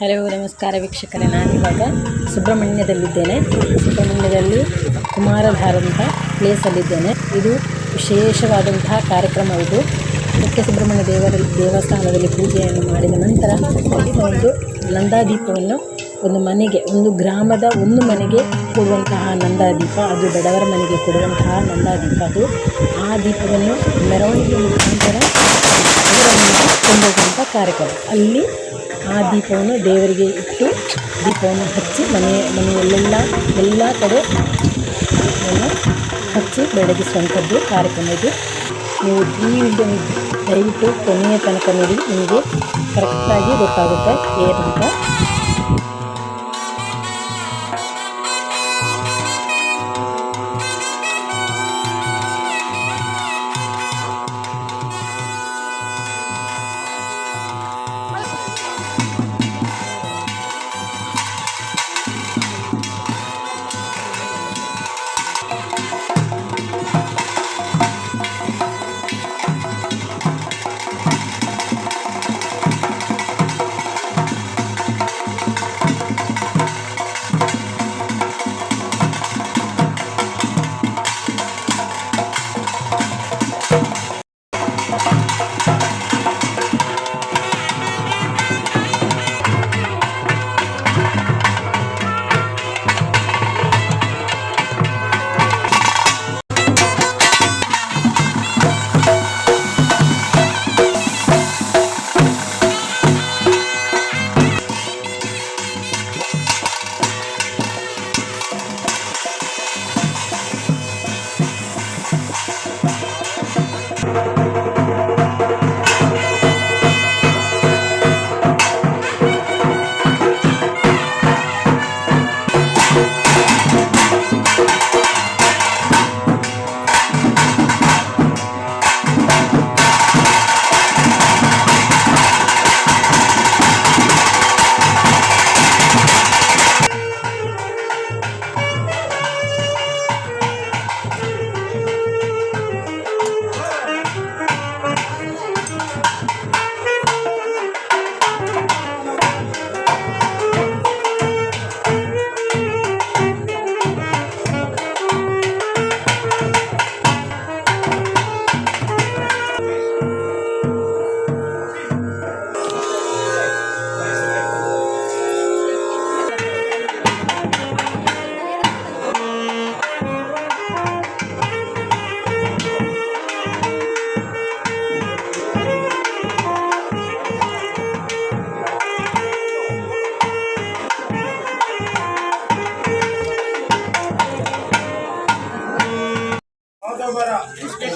Hello ನಮಸ್ಕಾರ ವೀಕ್ಷಕರೇ, ನಾನಿವಾಗ ಸುಬ್ರಹ್ಮಣ್ಯದಲ್ಲಿದ್ದೇನೆ. ಸುಬ್ರಹ್ಮಣ್ಯದಲ್ಲಿ ಕುಮಾರಧಾರ ಅಂತ ಪ್ಲೇಸಲ್ಲಿದ್ದೇನೆ. ಇದು ವಿಶೇಷವಾದಂತಹ ಕಾರ್ಯಕ್ರಮ. ಇದು ಮುಖ್ಯ ಸುಬ್ರಹ್ಮಣ್ಯ ದೇವಸ್ಥಾನದಲ್ಲಿ ಪೂಜೆಯನ್ನು ಮಾಡಿದ ನಂತರ ಒಂದು ನಂದಾದೀಪವನ್ನು ಒಂದು ಗ್ರಾಮದ ಒಂದು ಮನೆಗೆ ಕೊಡುವಂತಹ ನಂದಾದೀಪ, ಅದು ಬಡವರ ಮನೆಗೆ ಕೊಡುವಂತಹ ನಂದಾದೀಪ. ಅದು ಆ ದೀಪವನ್ನು ಮೆರವಣಿಗೆ ಮುಖಾಂತರ ಕೊಂಡೋಗುವಂಥ ಕಾರ್ಯಕ್ರಮ. ಅಲ್ಲಿ ಆ ದೀಪವನ್ನು ದೇವರಿಗೆ ಇಟ್ಟು ದೀಪವನ್ನು ಹಚ್ಚಿ ಎಲ್ಲ ಕಡೆ ಹಚ್ಚಿ ಬೆಳಗಿಸುವಂಥದ್ದು ಕಾರ್ಯಕ್ರಮ ಇದು. ನೀವು ಈ ವಿಡಿಯೋನ ದಯವಿಟ್ಟು ಕೊನೆಯ ತನಕ ನೋಡಿ, ನಿಮಗೆ ಕರೆಕ್ಟಾಗಿ ಗೊತ್ತಾಗುತ್ತೆ ಏನಂತ.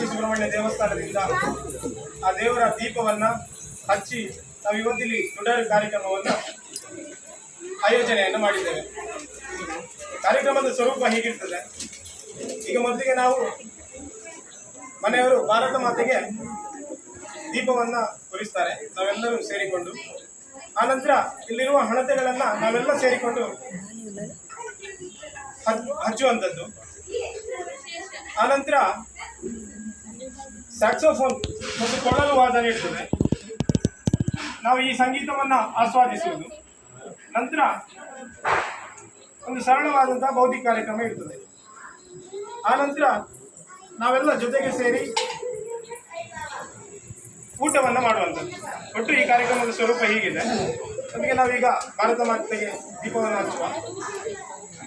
ಸುಬ್ರಹ್ಮಣ್ಯ ದೇವಸ್ಥಾನದಿಂದ ಆ ದೇವರ ದೀಪವನ್ನ ಹಚ್ಚಿ ನಾವು ಇವತ್ತಿಲ್ಲಿ ದುಡಾರಿ ಕಾರ್ಯಕ್ರಮವನ್ನು ಆಯೋಜನೆಯನ್ನು ಮಾಡಿದ್ದೇವೆ. ಕಾರ್ಯಕ್ರಮದ ಸ್ವರೂಪ ಹೀಗಿರ್ತದೆ. ಈಗ ಮೊದಲಿಗೆ ನಾವು ಮನೆಯವರು ಭಾರತ ಮಾತೆಗೆ ದೀಪವನ್ನ ಉರಿಸ್ತಾರೆ, ನಾವೆಲ್ಲರೂ ಸೇರಿಕೊಂಡು. ಆನಂತರ ಇಲ್ಲಿರುವ ಹಣತೆಗಳನ್ನ ನಾವೆಲ್ಲ ಸೇರಿಕೊಂಡು ಹಚ್ಚುವಂಥದ್ದು. ಆನಂತರ ಸ್ಯಾಕ್ಸೋಫೋನ್ ಮತ್ತು ಕೊಳಲು ವಾದನೆ ಇರ್ತದೆ, ನಾವು ಈ ಸಂಗೀತವನ್ನು ಆಸ್ವಾದಿಸುವುದು. ನಂತರ ಒಂದು ಸರಳವಾದಂತಹ ಬೌದ್ಧಿಕ ಕಾರ್ಯಕ್ರಮ ಇರ್ತದೆ. ಆನಂತರ ನಾವೆಲ್ಲ ಜೊತೆಗೆ ಸೇರಿ ಊಟವನ್ನು ಮಾಡುವಂಥದ್ದು. ಒಟ್ಟು ಈ ಕಾರ್ಯಕ್ರಮದ ಸ್ವರೂಪ ಹೀಗಿದೆ. ನಮಗೆ ನಾವೀಗ ಭಾರತ ಮಾತೆಗೆ ದೀಪವನ್ನು ಹಚ್ಚುವ,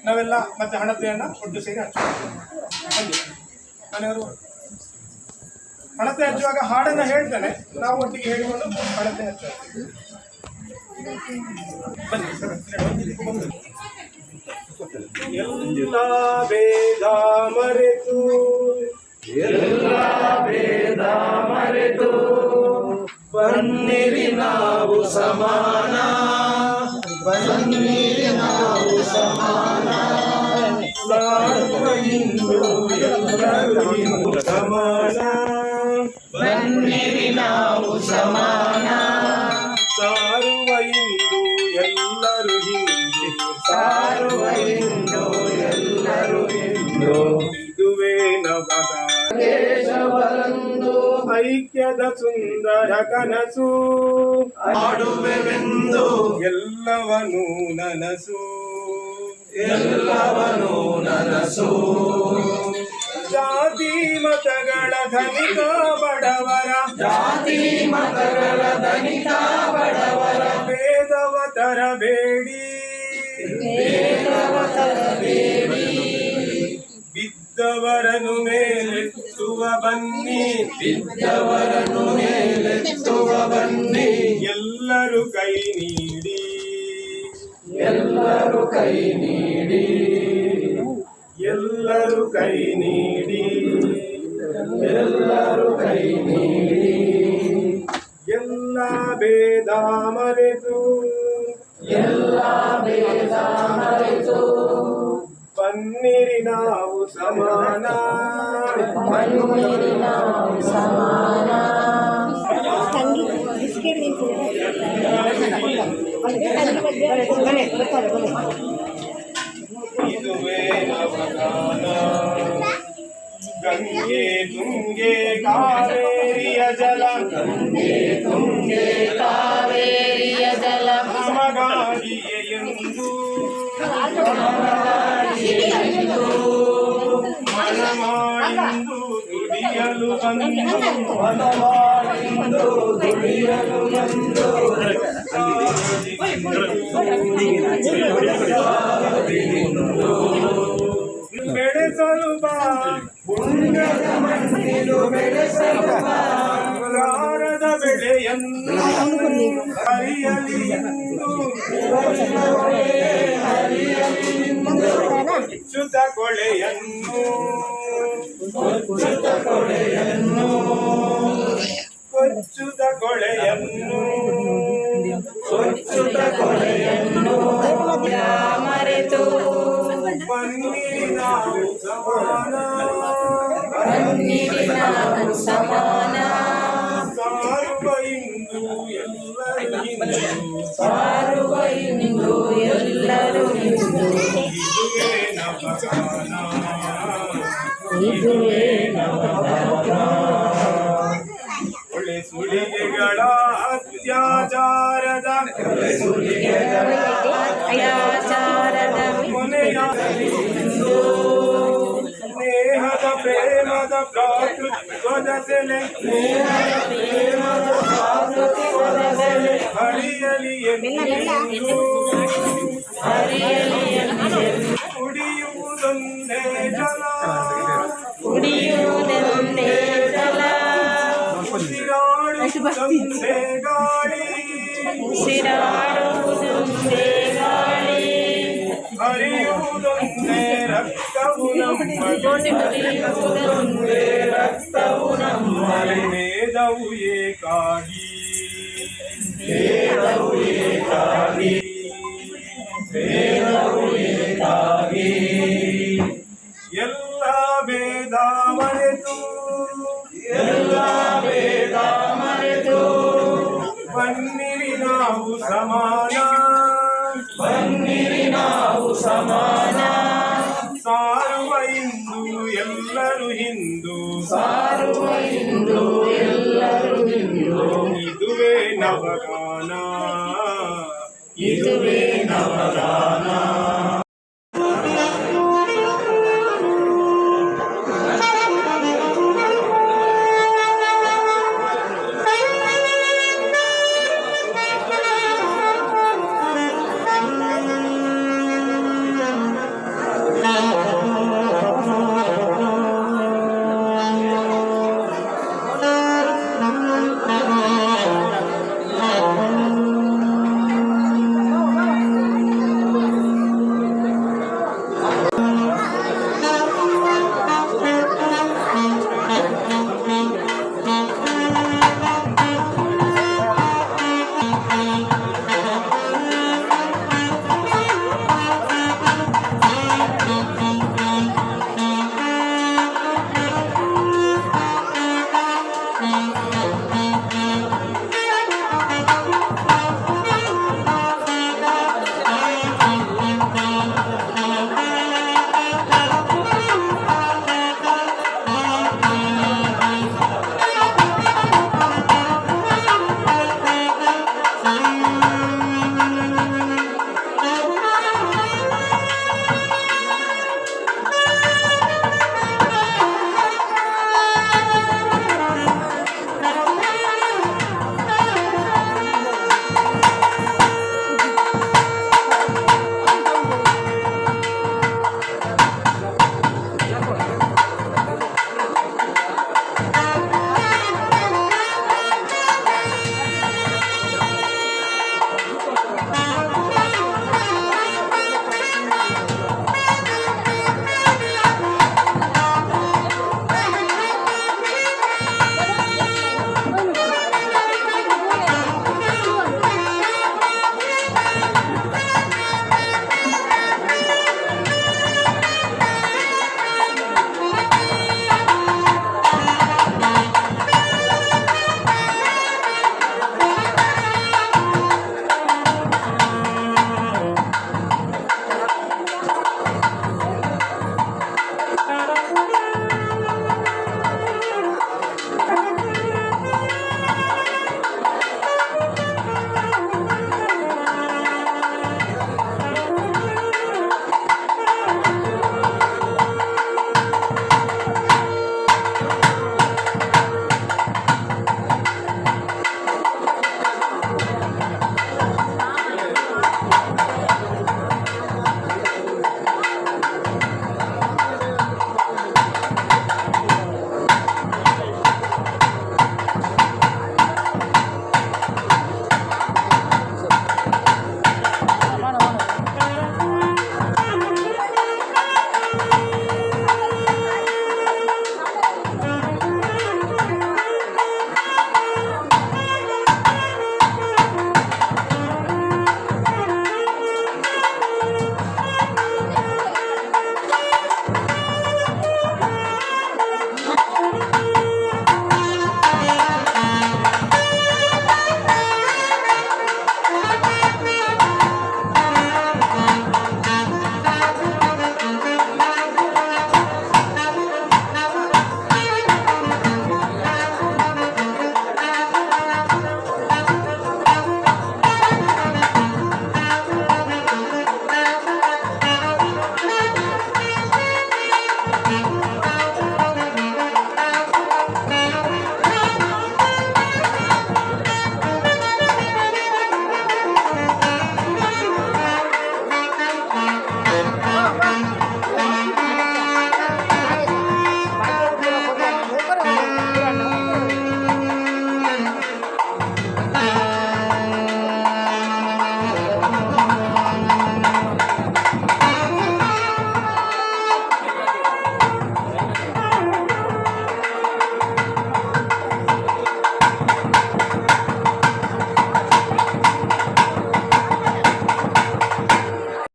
ನಾವೆಲ್ಲ ಮತ್ತೆ ಹಣತೆಯನ್ನು ಒಟ್ಟು ಸೇರಿ ಹಚ್ಚುವ. ಮನೆಯವರು ಹಣತೆ ಹಚ್ಚುವಾಗ ಹಾಡನ್ನು ಹೇಳ್ತಾನೆ, ನಾವು ಒಟ್ಟಿಗೆ ಹೇಳಿಕೊಂಡು ಹಣತೆ ಹಚ್ಚುವ. ಎಲ್ಲ ಭೇದ ಮರೆತು ಬನ್ನಿರಿ ನಾವು ಸಮಾನ, ಸಾರುವ ಇಂದು ಎಲ್ಲರೂ ಸಮಾನ, ಬನ್ನಿರಿ ನಾವು ಸಮಾನ, ಸಾರುವ ಇಂದು ಎಲ್ಲರೂ ಹಿಂದೆ, ಸಾರುವ ಇಂದು ಎಲ್ಲರೂ ಹಿಂದು, ಇದುವೇ ನವದ ದೇಶವರಂದು ಐಕ್ಯದ ಸುಂದರ ಕನಸು ಮಾಡುವೆವೆಂದು ಎಲ್ಲವನು ನನಸು ಎಲ್ಲವನು ನನಸು ಜಾತಿ ಮತಗಳ ಧನಿಕ ಬಡವರ ಜಾತಿ ಮತಗಳ ಧನಿಕ ಬಡವರ ಭೇದವ ತರಬೇಡಿ ಬಿದ್ದವರನ್ನು ಮೇಲೆತ್ತುವ ಬನ್ನಿ ಬಿದ್ದವರನ್ನು ಮೇಲೆತ್ತುವ ಬನ್ನಿ ಎಲ್ಲರೂ ಕೈ ನೀಡಿ ಎಲ್ಲರೂ ಕೈ ನೀಡಿ ಎಲ್ಲರೂ ಕೈ ನೀಡಿ ಎಲ್ಲರೂ ಕೈ ನೀಡಿ ಎಲ್ಲ ಭೇದ ಮರೆತು ಎಲ್ಲ ಭೇದ ಮರೆತು ಬನ್ನಿರಿ ನಾವು ಸಮಾನ ಬನ್ನಿರಿ ನಾವು ಸಮಾನ ಇದುವೇ ನವಗಾನ ಗಂಗೆ ತುಂಗೆ ಕಾವೇರಿಯ ಜಲ ಗಂಗೆ ತುಂಗೆ ಕಾವೇರಿಯ ಜಲ ನಮಗಾಗಿಯೇ ಎಂದು ಮನಮಾಡಿಂದು ದುಡಿಯಲು ಬಂದು ಮನಮಾಡಿಂದು ದುಡಿಯಲು ಬಂದು ಬೆಳೆಸಲು ಬಾ ಪುಣ್ಯದ ಮಣ್ಣಿಲು ಬೆಳೆಸಲು ಬಂಗಾರದ ಬೆಳೆಯನ್ನು ಹರಿಯಲಿ ಎಂದು ಚ್ಯುತ ಕೊಳೆಯನ್ನು ಕೊಚ್ಚುತ ಕೊಳೆಯನ್ನು ಕೊಚ್ಚುತ ಕೊಳೆಯನ್ನು ಕೊಚ್ಚುತ ಕೊಳೆಯನ್ನು ಮರೆತು ಬನ್ನಿರಿ ನಾವು ಸಮಾನ ಬನ್ನಿರಿ ನಾವು ಸಮಾನ ಸಾರುವ ಇಂದು ಎಲ್ಲರೂ ಹಿಂದೂ ಸಾರುವ ಇಂದು ಎಲ್ಲರೂ ಇಂದು ಇದುವೇ ನವಗಾನ ಇದುವೇ ನವಗಾನ ಒಳ್ಳೆ ಸುಳಿಗೆಗಳ ಅತ್ಯಾಚಾರದ ಸುಲಿಗೆಗಳ ಅತ್ಯಾಚಾರದ ಕೊನೆಯ ಸ್ನೇಹದ ಪ್ರೇಮದ ಭ್ರಾತೃತ್ವದ ಸೆಲೆ ಹಳಿಯಲಿ ಎಂದು ಕುಡಿಯುವುದೊಂದೇ ಜಲ ಕುಡಿಯುವುದೊಂದೇ ಜಲ ಉಸಿರಾಡುವುದೊಂದೇ ಗಾಳಿ ಉಸಿರಾಡುವುದೊಂದೇ ಗಾಳಿ ಹರಿಯುವುದೊಂದೇ ರಕ್ತವು ನಮ್ಮಲ್ಲಿ ಹರಿಯುವುದೊಂದೇ ರಕ್ತವು ನಮ್ಮಲ್ಲಿ ವೇದವು ಏಕಾಗಿ ವೇದವು ಏಕಾಗಿ ವೇದವು ಏಕಾಗಿ ಎಲ್ಲ ಭೇದ ಮರೆತು ಎಲ್ಲ ವೇದ ಮರೆತು ಬನ್ನಿರಿ ನಾವು ಸಮಾನ ಬನ್ನಿರಿ ನಾವು ಸಮಾನ ಸಾರುವ ಇಂದು ಎಲ್ಲರೂ ಹಿಂದೂ ಸಾರುವ ಇಂದು ಎಲ್ಲರೂ ಇಂದು ಇದುವೇ ನವಗಾನ ಇದುವೇ